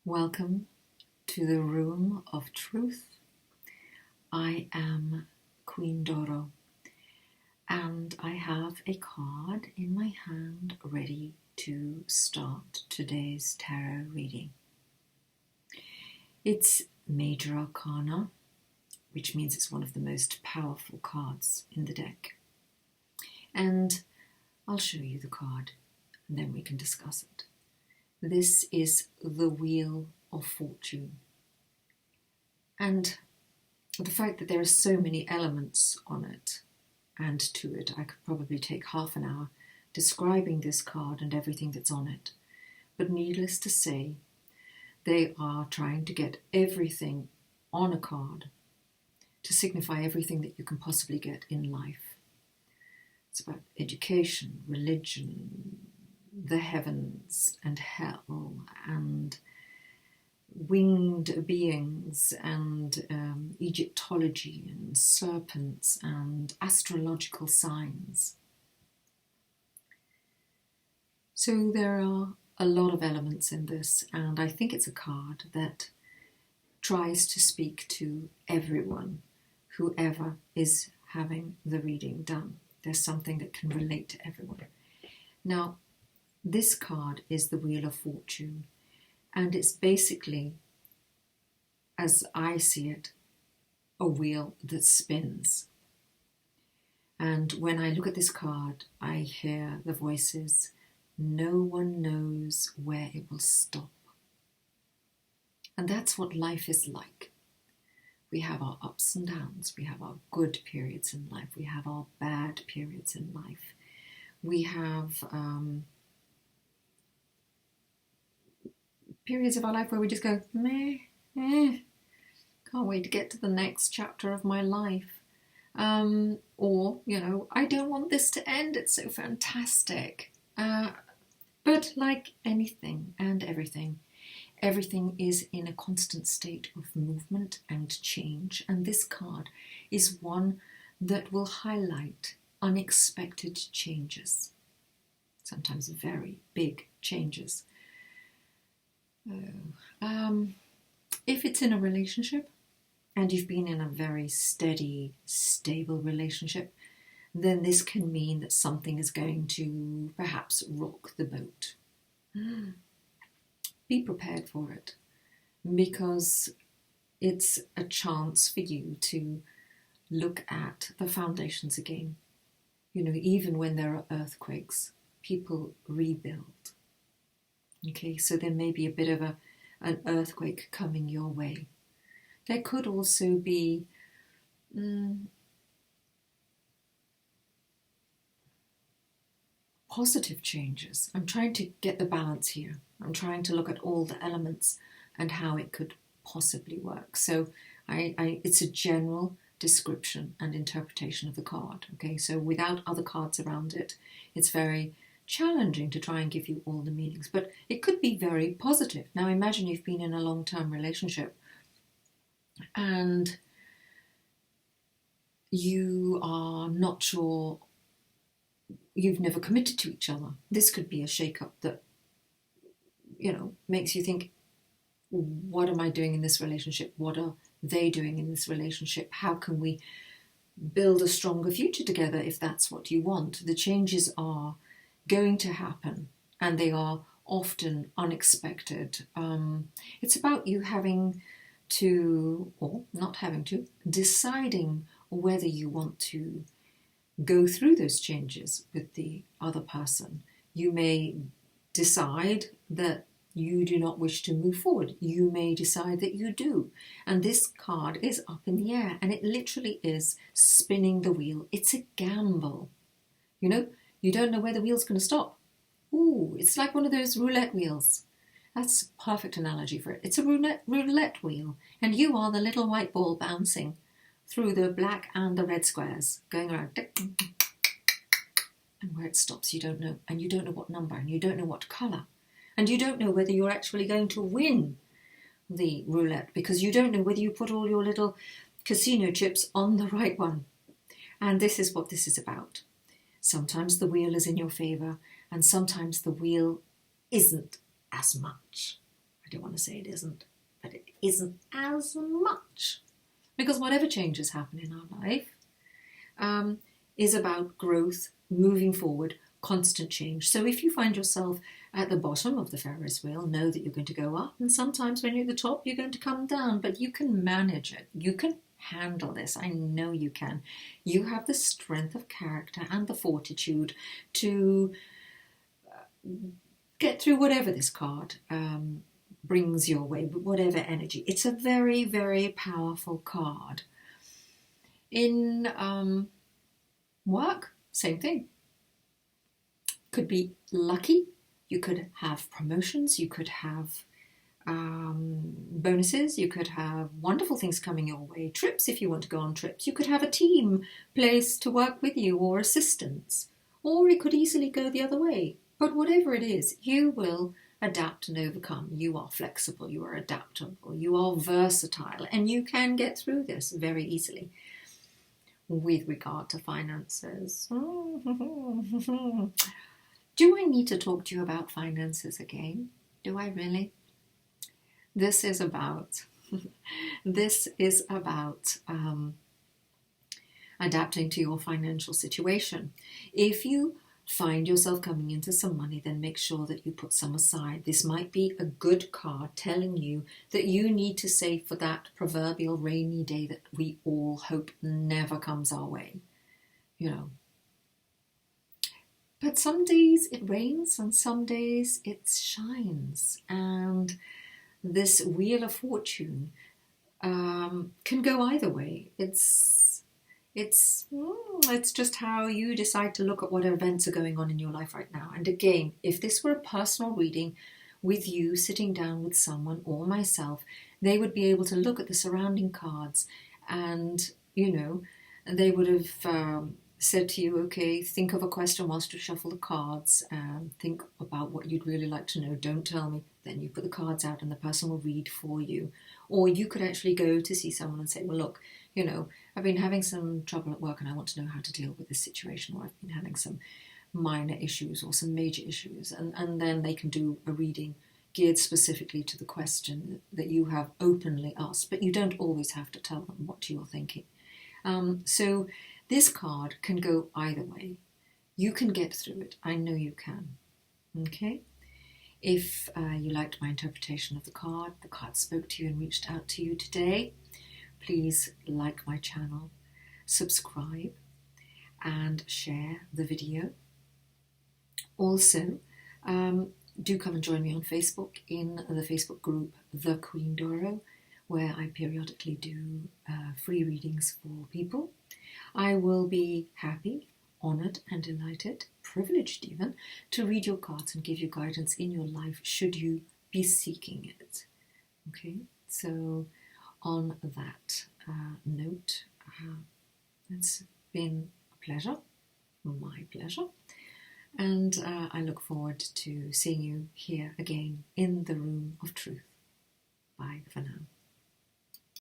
Welcome to the Room of Truth. I am Queen Doro, and I have a card in my hand ready to start today's tarot reading. It's Major Arcana, which means it's one of the most powerful cards in the deck. And I'll show you the card, and then we can discuss it. This is the Wheel of Fortune. And the fact that there are so many elements on it and to it, I could probably take half an hour describing this card and everything that's on it. But needless to say, they are trying to get everything on a card to signify everything that you can possibly get in life. It's about education, religion, the heavens and hell and winged beings and Egyptology and serpents and astrological signs. So there are a lot of elements in this, and I think it's a card that tries to speak to everyone, whoever is having the reading done. There's something that can relate to everyone. Now, this card is the Wheel of Fortune, and it's basically, as I see it, a wheel that spins. And when I look at this card, I hear the voices, no one knows where it will stop. And that's what life is like. We have our ups and downs, we have our good periods in life, we have our bad periods in life. We have periods of our life where we just go, meh, can't wait to get to the next chapter of my life. Or, I don't want this to end, it's so fantastic. But like anything and everything is in a constant state of movement and change. And this card is one that will highlight unexpected changes, sometimes very big changes. If it's in a relationship and you've been in a very steady, stable relationship, then this can mean that something is going to perhaps rock the boat. Be prepared for it, because it's a chance for you to look at the foundations again. Even when there are earthquakes, people rebuild. Okay, so there may be a bit of an earthquake coming your way. There could also be positive changes. I'm trying to get the balance here. I'm trying to look at all the elements and how it could possibly work. So it's a general description and interpretation of the card. Okay, so without other cards around it, it's very challenging to try and give you all the meanings, but it could be very positive. Now imagine you've been in a long-term relationship and you are not sure, you've never committed to each other. This could be a shake-up that, makes you think, what am I doing in this relationship? What are they doing in this relationship? How can we build a stronger future together if that's what you want? The changes are going to happen, and they are often unexpected. It's about you having to, or not having to, deciding whether you want to go through those changes with the other person. You may decide that you do not wish to move forward. You may decide that you do. And this card is up in the air, and it literally is spinning the wheel. It's a gamble. You don't know where the wheel's going to stop. Ooh, it's like one of those roulette wheels. That's a perfect analogy for it. It's a roulette wheel, and you are the little white ball bouncing through the black and the red squares, going around. And where it stops, you don't know. And you don't know what number, and you don't know what colour. And you don't know whether you're actually going to win the roulette, because you don't know whether you put all your little casino chips on the right one. And this is what this is about. Sometimes the wheel is in your favour, and sometimes the wheel isn't as much. don't want to say it isn't, but it isn't as much. Because whatever changes happen in our life is about growth, moving forward, constant change. So if you find yourself at the bottom of the Ferris wheel, know that you're going to go up, and sometimes when you're at the top, you're going to come down, but you can manage it. You can handle this. I know you can. You have the strength of character and the fortitude to get through whatever this card brings your way, whatever energy. It's a very, very powerful card. In work, same thing. Could be lucky. You could have promotions. You could have bonuses. You could have wonderful things coming your way. Trips, if you want to go on trips. You could have a team place to work with you or assistants. Or it could easily go the other way. But whatever it is, you will adapt and overcome. You are flexible. You are adaptable. You are versatile. And you can get through this very easily. With regard to finances. Do I need to talk to you about finances again? Do I really? This is about adapting to your financial situation. If you find yourself coming into some money, then make sure that you put some aside. This might be a good card telling you that you need to save for that proverbial rainy day that we all hope never comes our way. You know. But some days it rains and some days it shines. And this wheel of fortune can go either way. It's just how you decide to look at what events are going on in your life right now. And again, if this were a personal reading with you sitting down with someone or myself, they would be able to look at the surrounding cards and, they would have said to you, okay, think of a question whilst you shuffle the cards and think about what you'd really like to know. Don't tell me. Then you put the cards out and the person will read for you. Or you could actually go to see someone and say, well, look, I've been having some trouble at work and I want to know how to deal with this situation, or I've been having some minor issues or some major issues. And then they can do a reading geared specifically to the question that you have openly asked, but you don't always have to tell them what you're thinking. So this card can go either way. You can get through it. I know you can. Okay? If you liked my interpretation of the card spoke to you and reached out to you today, please like my channel, subscribe, and share the video. Also, do come and join me on Facebook in the Facebook group The Queen Doro, where I periodically do free readings for people. I will be happy, honoured and delighted, privileged even, to read your cards and give you guidance in your life should you be seeking it. Okay, so on that note, it's been a pleasure, my pleasure, and I look forward to seeing you here again in the Room of Truth. Bye for now.